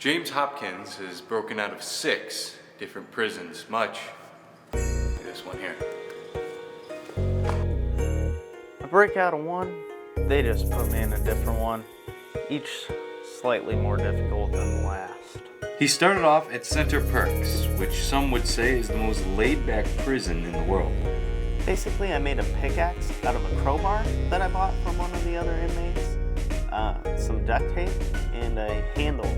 James Hopkins is broken out of 6 different prisons, much like this one here. I break out of one, they just put me in a different one, each slightly more difficult than the last. He started off at Center Perks, which some would say is the most laid-back prison in the world. Basically, I made a pickaxe out of a crowbar that I bought from one of the other inmates, some duct tape, and a handle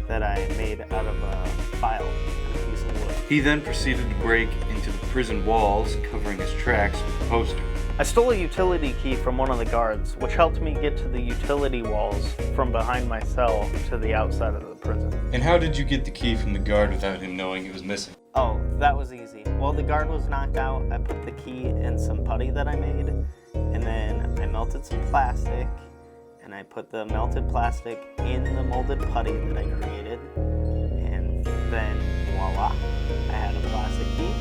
that I made out of a file and a piece of wood. He then proceeded to break into the prison walls, covering his tracks with a poster. I stole a utility key from one of the guards, which helped me get to the utility walls from behind my cell to the outside of the prison. And how did you get the key from the guard without him knowing it was missing? Oh, that was easy. While the guard was knocked out, I put the key in some putty that I made, and then I melted some plastic, and I put the melted plastic in the molded putty that I created, and then voila, I had a plastic key.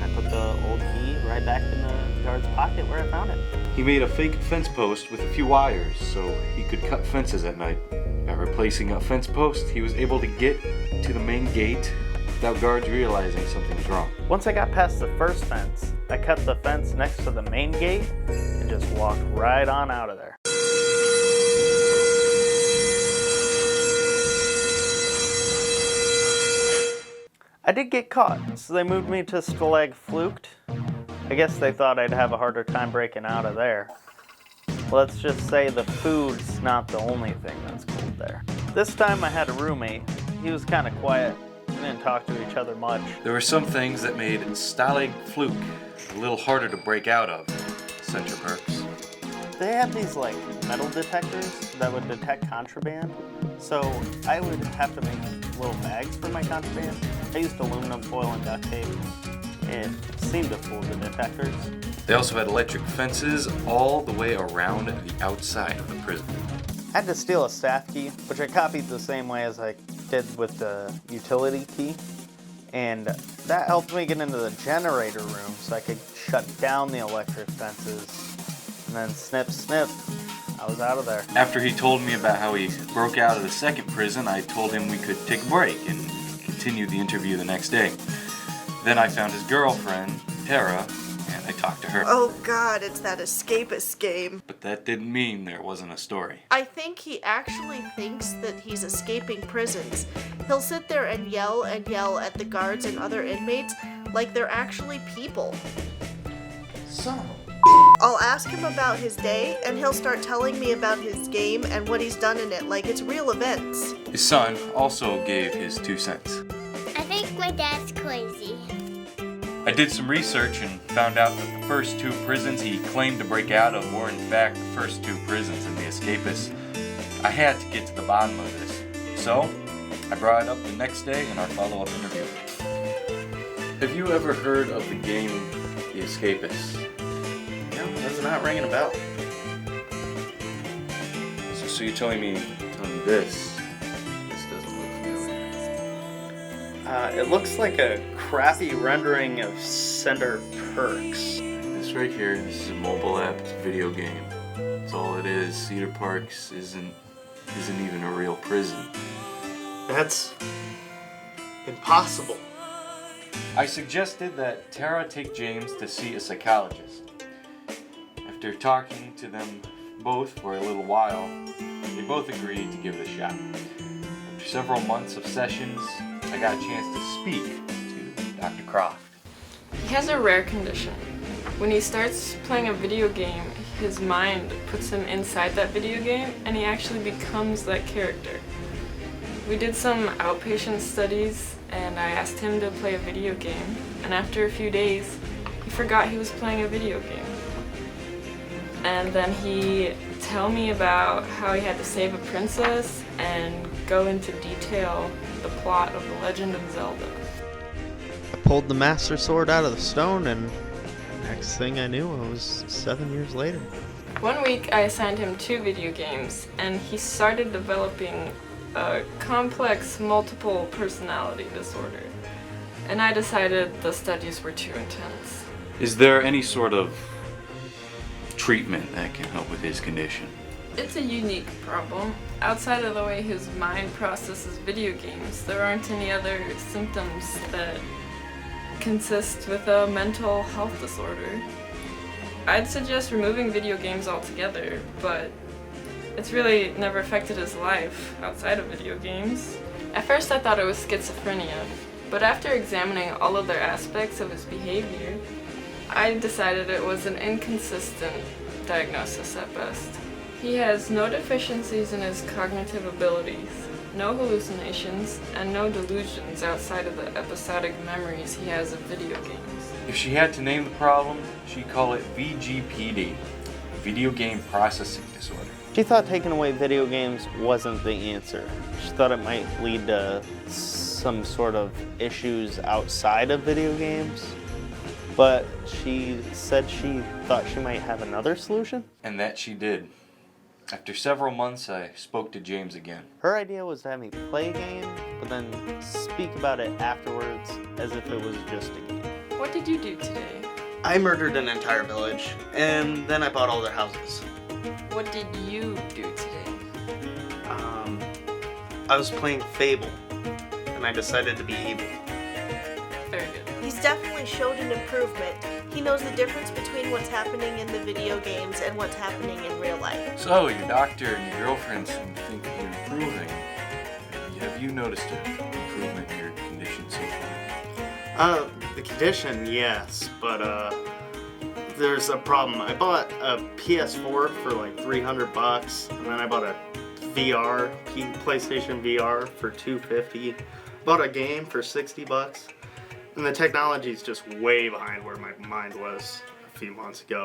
I put the old key right back in the guard's pocket where I found it. He made a fake fence post with a few wires so he could cut fences at night. By replacing a fence post, he was able to get to the main gate without guards realizing something was wrong. Once I got past the first fence, I cut the fence next to the main gate and just walked right on out of there. I did get caught, so they moved me to Stalag Flucht. I guess they thought I'd have a harder time breaking out of there. Let's just say the food's not the only thing that's cold there. This time I had a roommate. He was kind of quiet. We didn't talk to each other much. There were some things that made Stalag Flucht a little harder to break out of Center Perks. They had these like metal detectors that would detect contraband. So I would have to make little bags for my contraband. I used aluminum foil and duct tape. It seemed to fool the detectors. They also had electric fences all the way around the outside of the prison. I had to steal a staff key, which I copied the same way as I did with the utility key. And that helped me get into the generator room so I could shut down the electric fences. And then snip, snip, I was out of there. After he told me about how he broke out of the second prison, I told him we could take a break and continue the interview the next day. Then I found his girlfriend, Tara, and I talked to her. Oh God, it's that escapist game. But that didn't mean there wasn't a story. I think he actually thinks that he's escaping prisons. He'll sit there and yell at the guards and other inmates like they're actually people. Son of a... I'll ask him about his day, and he'll start telling me about his game and what he's done in it like it's real events. His son also gave his 2 cents. I think my dad's crazy. I did some research and found out that the first 2 prisons he claimed to break out of were in fact the first 2 prisons in The Escapist. I had to get to the bottom of this, so I brought it up the next day in our follow-up interview. Have you ever heard of the game The Escapist? No, that's not ringing a bell. So you're telling me this doesn't look familiar. It looks like a crappy rendering of Center Perks. This right here, this is a mobile app, it's a video game. That's all it is. Cedar Parks isn't even a real prison. That's impossible. I suggested that Tara take James to see a psychologist. After talking to them both for a little while, they both agreed to give it a shot. After several months of sessions, I got a chance to speak to Dr. Croft. He has a rare condition. When he starts playing a video game, his mind puts him inside that video game and he actually becomes that character. We did some outpatient studies and I asked him to play a video game, and after a few days, he forgot he was playing a video game. And then he told me about how he had to save a princess and go into detail the plot of The Legend of Zelda. I pulled the Master Sword out of the stone, and next thing I knew, I was 7 years later. One week I assigned him 2 video games, and he started developing a complex multiple personality disorder. And I decided the studies were too intense. Is there any sort of treatment that can help with his condition? It's a unique problem. Outside of the way his mind processes video games, there aren't any other symptoms that consist with a mental health disorder. I'd suggest removing video games altogether, but it's really never affected his life outside of video games. At first I thought it was schizophrenia, but after examining all other aspects of his behavior, I decided it was an inconsistent diagnosis at best. He has no deficiencies in his cognitive abilities, no hallucinations, and no delusions outside of the episodic memories he has of video games. If she had to name the problem, she'd call it VGPD, Video Game Processing Disorder. She thought taking away video games wasn't the answer. She thought it might lead to some sort of issues outside of video games. But she said she thought she might have another solution. And that she did. After several months, I spoke to James again. Her idea was to have me play a game, but then speak about it afterwards as if it was just a game. What did you do today? I murdered an entire village, and then I bought all their houses. What did you do today? I was playing Fable, and I decided to be evil. Very good. He's definitely showed an improvement. He knows the difference between what's happening in the video games and what's happening in real life. So, your doctor and your girlfriend seem to think you're improving. Have you noticed an improvement in your condition so far? The condition, yes, but there's a problem. I bought a PS4 for like $300, and then I bought a PlayStation VR for $250. Bought a game for $60, and the technology's just way behind where my mind was a few months ago.